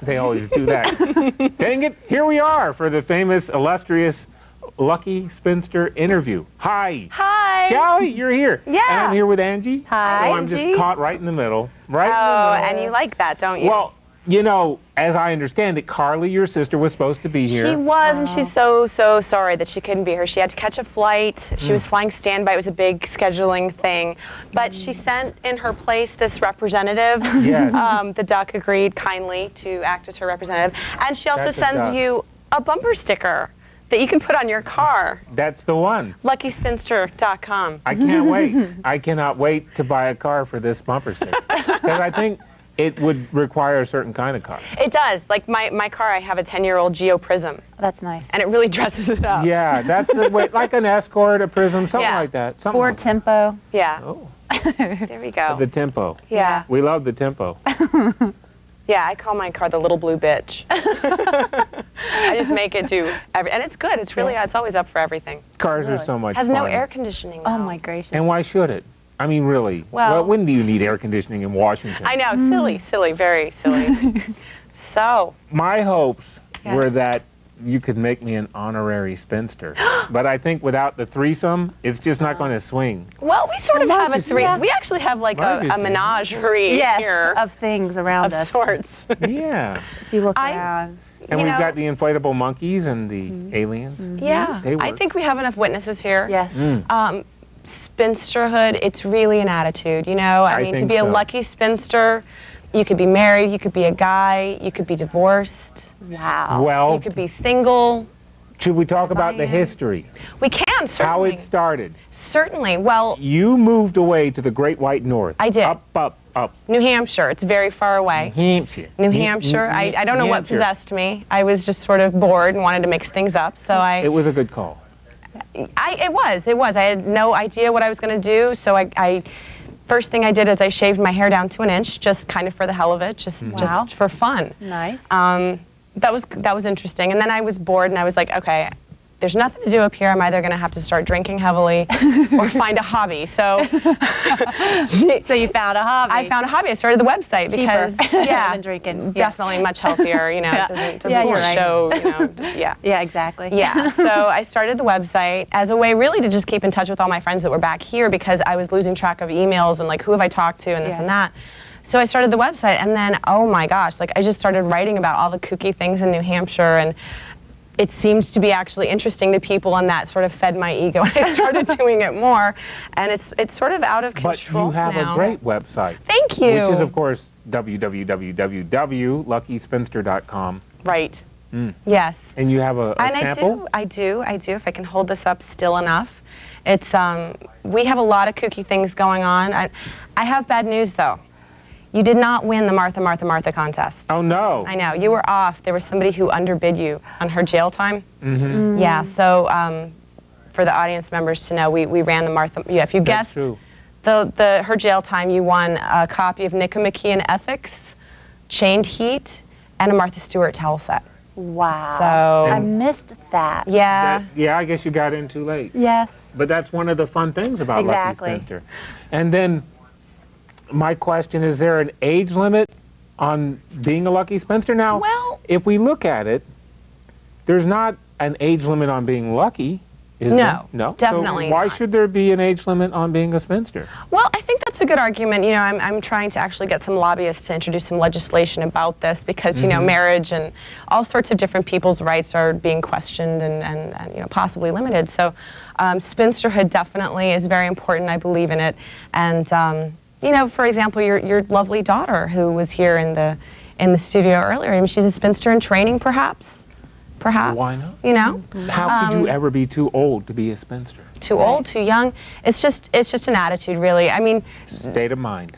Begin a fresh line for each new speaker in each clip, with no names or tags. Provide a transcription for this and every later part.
They always do that. Dang it, here we are for the famous, illustrious, Lucky Spinster interview. Hi.
Hi.
Callie, you're here.
Yeah.
And I'm here with Angie.
Hi,
So I'm just
Angie.
caught right in the middle. Right
Oh,
in the middle.
and you like that, don't you?
Well, you know, as I understand it, Carly, your sister, was supposed to be here.
She was, and she's so sorry that she couldn't be here. She had to catch a flight. She was flying standby. It was a big scheduling thing. But she sent in her place this representative.
Yes.
The duck agreed kindly to act as her representative. And she also
That's a
sends
duck.
you a bumper sticker that you can put on your car.
That's the one.
LuckySpinster.com.
I can't wait. I cannot wait to buy a car for this bumper sticker. Because I think it would require a certain kind of car.
It does. Like my car, I have a 10-year-old Geo Prism.
That's nice.
And it really dresses it up.
Yeah, that's the way, like an Escort, a Prism, something
Yeah.
like that. Something
Ford
like
Tempo.
Yeah.
Oh,
There we go.
the tempo.
Yeah.
We love the tempo.
Yeah, I call my car the little blue bitch. I just make it do and it's good. It's really, it's always up for everything.
Cars are so much
Has
fun.
no air conditioning
Oh
though.
my gracious.
And why should it? I mean, really.
Well-
when do you need air conditioning in Washington?
I know, silly, very silly. So,
My hopes
Yes.
were that you could make me an honorary spinster. But I think without the threesome, it's just not going to swing.
well, we sort of
Well,
have a
Marge is
three.
here.
We actually have like
Marge is
a
here.
menagerie
Yes,
here
of things around
of
us.
sorts.
Yeah.
If you look
I-
around.
And
You
we've
know-
got the inflatable monkeys and the aliens.
Yeah,
They
I
work.
think we have enough witnesses here.
Yes.
Spinsterhood, it's really an attitude, you know? I mean, to
think
be a
so.
lucky spinster, you could be married, you could be a guy, you could be divorced,
Wow.
Well,
you could be single.
should we talk about the
am.
history?
We can, certainly.
How it started?
Certainly. Well,
You moved away to the Great White North.
I did.
Up.
New Hampshire, it's very far away.
Hampshire.
New Hampshire, I don't know what possessed me. I was just sort of bored and wanted to mix things up, so
It was a good call.
it was. I had no idea what I was going to do, so I first thing I did is I shaved my hair down to an inch, just kind of for the hell of it, just for fun.
Nice.
That was interesting, and then I was bored, and I was like, okay, there's nothing to do up here. I'm either going to have to start drinking heavily or find a hobby. So,
So you found a hobby.
I found a hobby. I started the website because,
Cheaper
yeah,
than drinking. Yeah.
definitely much healthier. You know,
Yeah.
it doesn't
Yeah, you're right.
show. You know, yeah.
Yeah, exactly.
Yeah, so I started the website as a way really to just keep in touch with all my friends that were back here because I was losing track of emails and like who have I talked to and this and that. So I started the website and then, oh my gosh, like I just started writing about all the kooky things in New Hampshire and it seemed to be actually interesting to people and that sort of fed my ego and I started doing it more and it's sort of out of
But
control
you have
now.
a great website.
Thank you.
Which is, of course, www.luckyspinster.com.
Right. Yes.
And you have a
And
sample?
I do, if I can hold this up still enough. It's, we have a lot of kooky things going on. I have bad news though. You did not win the Martha contest.
Oh, no.
I know, you were off. There was somebody who underbid you on her jail time.
Mm-hmm.
Yeah, so for the audience members to know, we ran the Martha, yeah, if you
That's
guessed
true.
her jail time, you won a copy of Nicomachean Ethics, Chained Heat, and a Martha Stewart towel set.
Wow.
So-
I missed that.
Yeah.
Yeah, I guess you got in too late.
Yes.
But that's one of the fun things about
Exactly.
Lucky Spinster. And then my question, is there an age limit on being a Lucky Spinster? Now,
Well-
if we look at it, there's not an age limit on being lucky, is
No,
there? No,
definitely
So why
not.
should there be an age limit on being a spinster?
Well, I think that's a good argument. You know, I'm trying to actually get some lobbyists to introduce some legislation about this because, you know, marriage and all sorts of different people's rights are being questioned and you know, possibly limited. So spinsterhood definitely is very important. I believe in it. And, you know, for example, your lovely daughter who was here in the studio earlier, I mean, she's a spinster in training, perhaps.
Why not?
You know?
How could you ever be too old to be a spinster?
Too old, too young. It's just an attitude, really. I mean,
State of mind.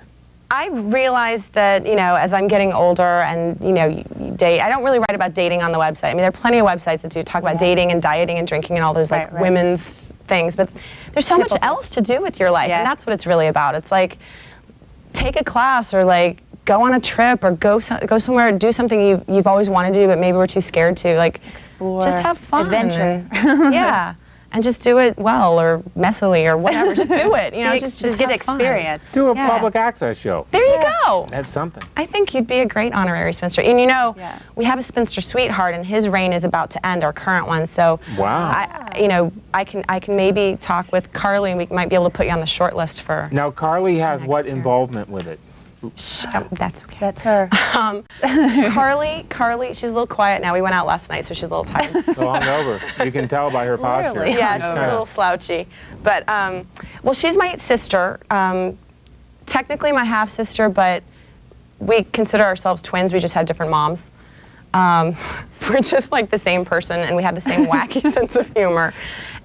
I realized that, you know, as I'm getting older and, you know, you date, I don't really write about dating on the website. I mean, there are plenty of websites that do talk about dating and dieting and drinking and all those, like,
Right.
women's things, but there's so much
Typical.
else to do with your life,
Yeah.
and that's what it's really about. It's like, take a class or, like, go on a trip or go somewhere, do something you've always wanted to do, but maybe we're too scared to, like,
Explore.
just have fun.
Adventure.
Yeah. and just do it well or messily or whatever. Just do it. You know, just
get
have fun.
experience.
Do a
Yeah.
public access show.
There you go.
That's something.
I think you'd be a great honorary spinster. And you know,
Yeah.
we have a spinster sweetheart, and his reign is about to end, our current one. So,
Wow.
I can maybe talk with Carly, and we might be able to put you on the short list for.
Now, Carly has
Next
what
year.
involvement with it?
That's okay.
That's her.
Carly, she's a little quiet now. We went out last night, so she's a little tired.
Long over. You can tell by her posture.
Literally.
Yeah, she's a
Kinda-
little slouchy. But, well, she's my sister. Technically my half-sister, but we consider ourselves twins. We just have different moms. We're just like the same person, and we have the same wacky sense of humor.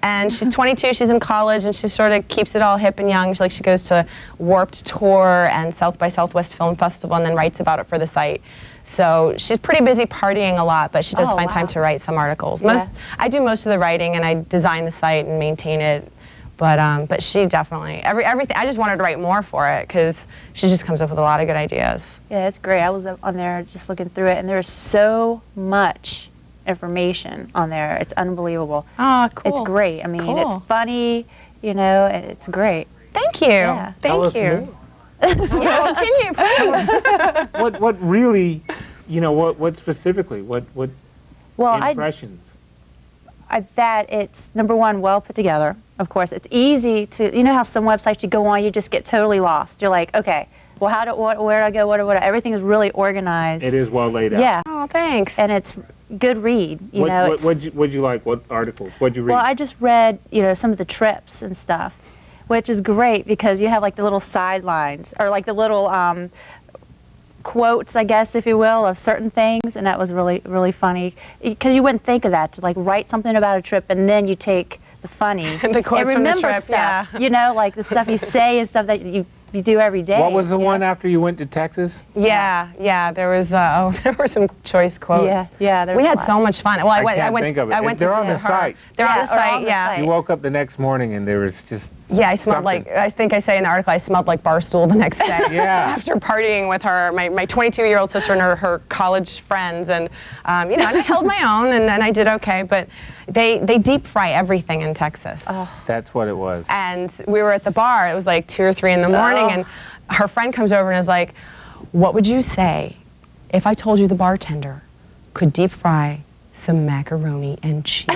And she's 22, she's in college, and she sort of keeps it all hip and young. She goes to Warped Tour and South by Southwest Film Festival and then writes about it for the site. So she's pretty busy partying a lot, but she does find time to write some articles.
Yeah.
I do most of the writing, and I design the site and maintain it. But she definitely, everything, I just wanted to write more for it because she just comes up with a lot of good ideas.
Yeah, it's great. I was on there just looking through it, and there's so much information on there. It's unbelievable.
Oh, cool.
It's great. I mean,
Cool.
it's funny, you know, and it's great.
Thank you.
Yeah.
Tell
Thank
us
you.
more.
Yeah, continue. please.
What really, you know, what specifically, what
Well,
impressions?
that it's, number one, well put together. Of course, it's easy to, you know how some websites you go on, you just get totally lost. You're like, okay, well, where do I go, what, everything is really organized.
It is well laid out.
Yeah,
Oh, thanks.
and it's good read, you know.
What'd you like? What articles? What'd you read?
Well, I just read, you know, some of the trips and stuff, which is great because you have like the little sidelines or like the little quotes, I guess, if you will, of certain things, and that was really, really funny because you wouldn't think of that to like write something about a trip and then you take the funny
The quotes
and
from the
remember
trip,
stuff,
yeah.
you know, like the stuff you say and stuff that you do every day.
What was the
you
one
know?
after you went to Texas?
Yeah, there was there were some choice quotes.
Yeah, there's
we
a
had
lot.
so much fun. Well, I
can't
went
think of it.
I went
They're
to
on the
visit her.
site.
They're on
Yeah,
the
or
site,
on the
yeah.
site.
You woke up the next morning and there was just
Yeah, I smelled
something.
like, I think I say in the article, I smelled like Barstool the next day.
Yeah.
After partying with her, my 22-year-old sister and her college friends. And, you know, and I held my own and I did okay. But they deep fry everything in Texas.
That's what it was.
And we were at the bar. It was like 2 or 3 in the morning. And her friend comes over and is like, what would you say if I told you the bartender could deep fry some macaroni and cheese?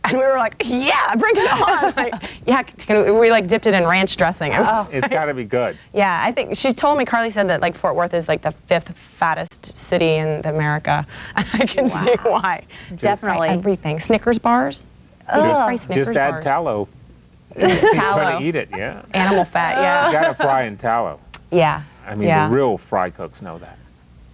And we were like, yeah, bring it on. Like, yeah, we like dipped it in ranch dressing.
It's got to be good.
Yeah, I think she told me, Carly said that like Fort Worth is like the 5th fattest city in America. And I can see why.
Definitely.
Everything. Snickers bars. We just fry Snickers
Just add
bars.
tallow. You're
Tallow.
going to eat it, yeah.
Animal fat,
You
yeah.
got to fry in tallow.
Yeah.
I mean,
yeah.
the real fry cooks know that.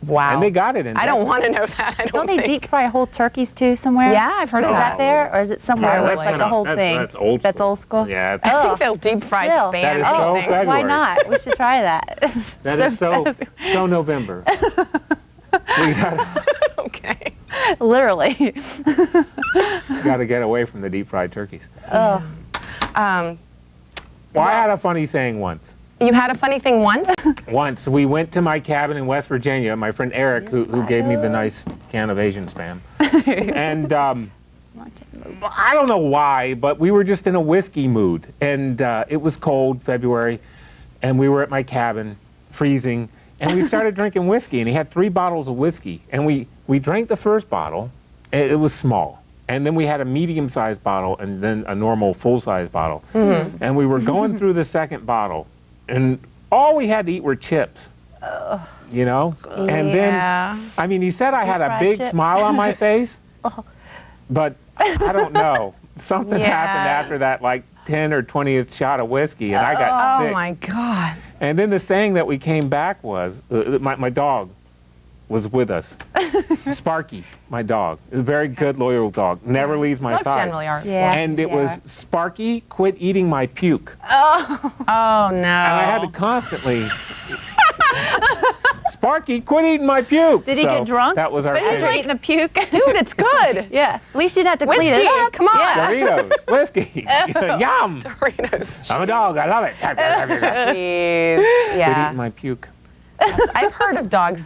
Wow.
And they got it in
I don't
Texas.
want to know that. I
Don't
don't
they
think.
deep fry whole turkeys too somewhere?
Yeah, I've heard of
Is
that.
that there, or is it somewhere where it's like the whole thing?
That's old school.
That's old school?
Yeah.
I think they'll deep fry
Still.
Spam
That is
or
so
something.
February.
Why not? We should try that.
That is so November. We
Okay.
Literally.
got to get away from the deep fried turkeys.
Oh.
Well, I had a funny saying once.
You had a funny thing once?
Once we went to my cabin in West Virginia, my friend Eric, who gave me the nice can of Asian Spam. And I don't know why, but we were just in a whiskey mood. And it was cold, February, and we were at my cabin, freezing, and we started drinking whiskey. And he had 3 bottles of whiskey. And we drank the first bottle. It was small. And then we had a medium-sized bottle and then a normal full-size bottle. Mm-hmm. And we were going through the second bottle. And all we had to eat were chips, you know? And then, I mean, he said I had a
Deep-fried
big
chips.
smile on my face, but I don't know. Something happened after that, like 10 or 20th shot of whiskey, and I got sick.
Oh my God.
And then the saying that we came back was, my dog was with us. Sparky, my dog. A very good, loyal dog. Never leaves my
Dogs
side.
generally are.
Yeah.
And it was, Sparky, quit eating my puke.
Oh no.
And I had to constantly, Sparky, quit eating my puke.
Did he get drunk?
That was our
After
thing.
eating the puke?
Dude, it's good.
Yeah. At least you didn't have to
Whiskey,
clean it up.
come on.
Yeah.
Doritos, whiskey, yum.
Doritos.
I'm a dog, I love it.
Jeez.
Quit
Yeah.
eating my puke.
I've heard of dogs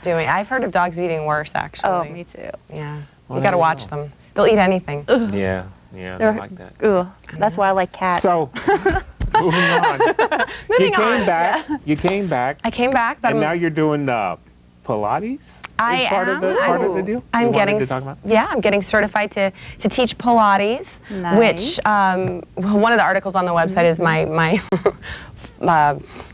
eating worse, actually.
Oh, me too.
Yeah.
Well,
You got to
there you
watch
go.
them. They'll eat anything.
Yeah. Yeah,
They're,
they like that.
Ooh, that's why I like cats.
So, moving on.
Moving
You came
on.
back. You came back.
I came back, but
And now you're doing Pilates?
I
Is part
am.
of the deal?
I'm
You wanted
getting
to talk about?
yeah, I'm getting certified to teach Pilates,
Nice.
which one of the articles on the website is my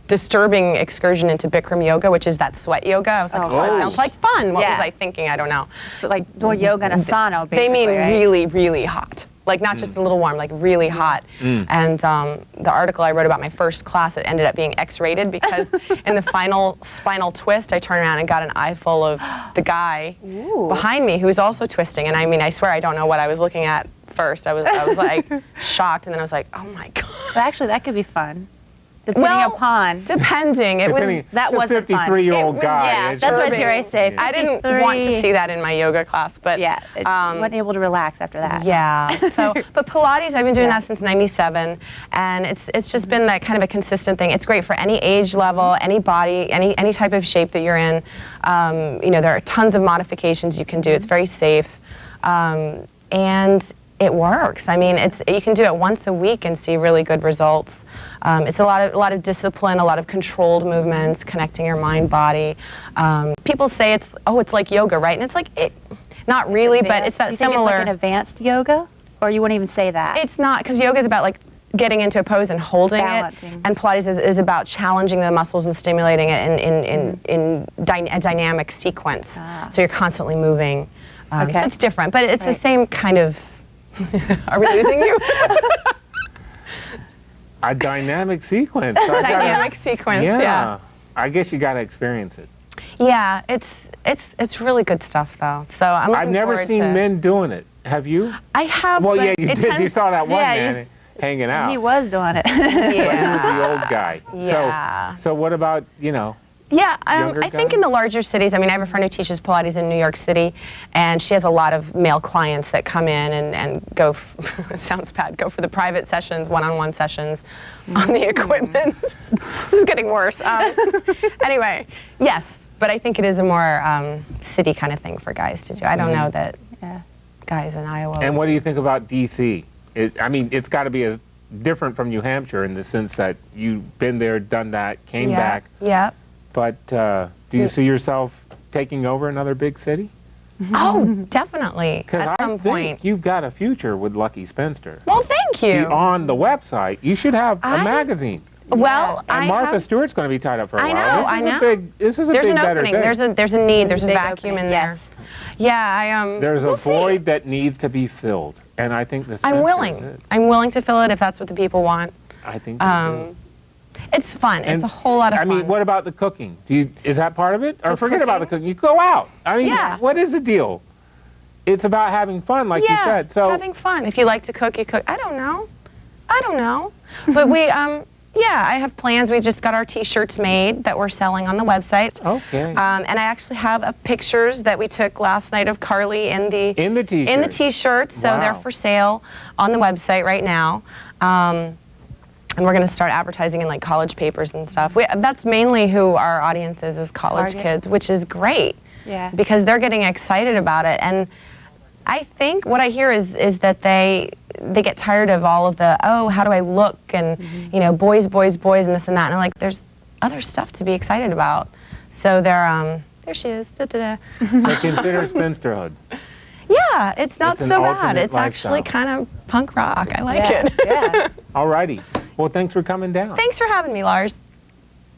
disturbing excursion into Bikram yoga, which is that sweat yoga. I was like,
Oh,
oh, that
gosh.
sounds like fun. What
Yeah.
was I thinking? I don't know.
So, like doing yoga in a sauna, basically,
They mean
right?
really, really hot. Like not just a little warm, like really hot. And the article I wrote about my first class, it ended up being X-rated because in the final spinal twist, I turned around and got an eyeful of the guy behind me who was also twisting. And I mean, I swear I don't know what I was looking at first. I was like shocked, and then I was like, oh my God.
But actually, that could be fun, depending upon.
Depending. It was.
That wasn't fun.
53-year-old
It was-
guy.
Yeah,
It's
that's
just-
what I was very safe.
I didn't want to see that in my yoga class, but
Yeah, wasn't able to relax after that.
yeah. So, but Pilates, I've been doing that since '97, and it's just been that kind of a consistent thing. It's great for any age level, any body, any type of shape that you're in. You know, there are tons of modifications you can do. It's very safe, and it works. I mean, you can do it once a week and see really good results. It's a lot of discipline, a lot of controlled movements, connecting your mind, body. People say it's like yoga, right? And it's like not really, but it's that
you think
similar.
It's like an advanced yoga, or you wouldn't even say that?
It's not, because yoga is about like getting into a pose and holding
Balancing.
it, and Pilates is about challenging the muscles and stimulating it in a dynamic sequence. So you're constantly moving.
Okay.
So it's different, but it's the
Right.
same kind of. Are we losing you?
A dynamic sequence. I gotta-
Dynamic sequence. Yeah.
I guess you got to experience it.
Yeah. It's really good stuff though. So I'm looking
I've never
forward
seen
to-
men doing it. Have you?
I have.
Well,
but
yeah, you
it
did. You
tends-
saw that one
Yeah,
man hanging out.
He was doing it.
But he was
Yeah.
the old guy.
Yeah.
So what about,
Yeah,
younger
I think
guy?
in the larger cities, I mean, I have a friend who teaches Pilates in New York City, and she has a lot of male clients that come in and go, it sounds bad, go for the private sessions, one-on-one sessions on the equipment. This is getting worse. Anyway, yes, but I think it is a more city kind of thing for guys to do. I don't know that
Yeah.
guys in Iowa.
and what do you think about D.C.? I mean, it's got to be as different from New Hampshire in the sense that you've been there, done that, came
yeah,
back.
Yeah.
But do you see yourself taking over another big city?
Oh, definitely.
Because
At
I
some
think
point.
you've got a future with Lucky Spinster.
Well, thank you.
On the website, you should have a
I-
magazine.
Well,
And
I
Martha
have,
Stewart's going to be tied up for a
I
while.
know, I know.
This is a
There's
big
an
better
opening.
thing.
There's a need. There's a
big
vacuum
opening,
in there.
yes.
Yeah,
There's a
we'll see.
void that needs to be filled, and I think the Spinster
I'm
is
willing.
it.
I'm willing to fill it if that's what the people want.
I think they do.
It's fun.
And,
it's a whole lot of
I
fun.
mean, what about the cooking? Is that part of it? Or
The
forget about the
cooking?
cooking. You go out. I mean,
Yeah.
what is the deal? It's about having fun, like
yeah,
you said. So
having fun. If you like to cook, you cook. I don't know. But we, yeah, I have plans. We just got our T-shirts made that we're selling on the website.
okay.
And I actually have pictures that we took last night of Carly in the
T-shirt.
in the T-shirts. So they're
Wow.
for sale on the website right now. And we're going to start advertising in like college papers and stuff. That's mainly who our audience is college
Target.
kids, which is great.
Yeah.
Because they're getting excited about it. And I think what I hear is that they get tired of all of the, oh, how do I look? And, you know, boys, boys, boys, and this and that. And I'm like, there's other stuff to be excited about. So they're, there she is. Da-da-da.
So consider spinsterhood.
Yeah, it's not
It's an
so bad.
alternate
It's actually
lifestyle.
kind of punk rock. I like
Yeah.
it.
Yeah.
All righty. Well, thanks for coming down.
Thanks for having me, Larz.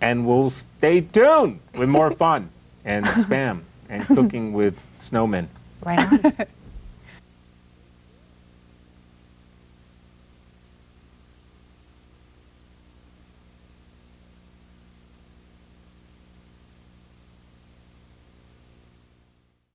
And we'll stay tuned with more fun and spam and cooking with snowmen.
Right on.